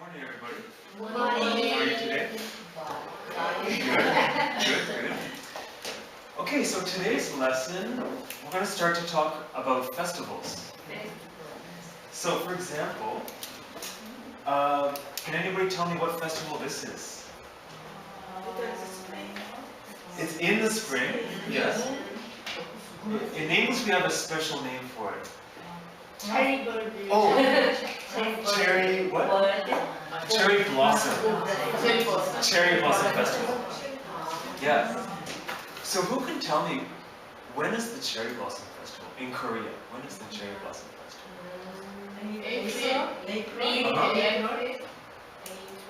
morning, everybody. Good How are you today? Good. Okay, so today's lesson, we're going to start to talk about festivals. So, for example, can anybody tell me what festival this is? It's in the spring, yes. In English, we have a special name for it. Oh, cherry what? Cherry blossom. Cherry blossom festival. Yeah. So who can tell me, when is the cherry blossom festival in Korea? When is the cherry blossom festival?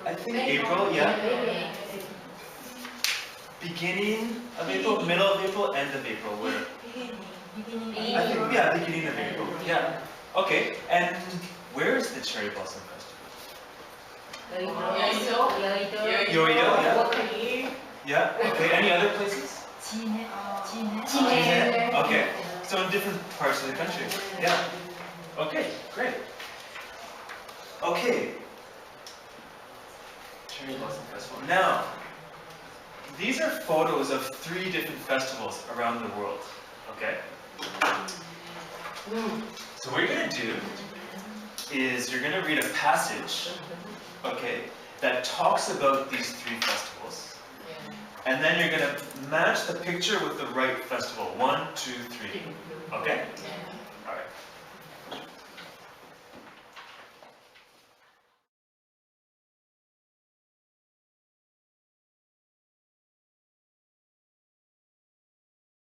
I think April, yeah. Beginning of April, middle of April, end of April. Where? I think, yeah, beginning of April. Yeah. Okay. And where is the cherry blossom festival? Yoyo, yeah. Yeah. Okay. Any other places? Okay. So in different parts of the country. Yeah. Okay. Great. Okay. Cherry blossom festival. Now, these are photos of 3 different festivals around the world. Okay. So what you're going to do is you're going to read a passage, okay, that talks about these 3 festivals. And then you're going to match the picture with the right festival. 1, 2, 3. Okay? Alright.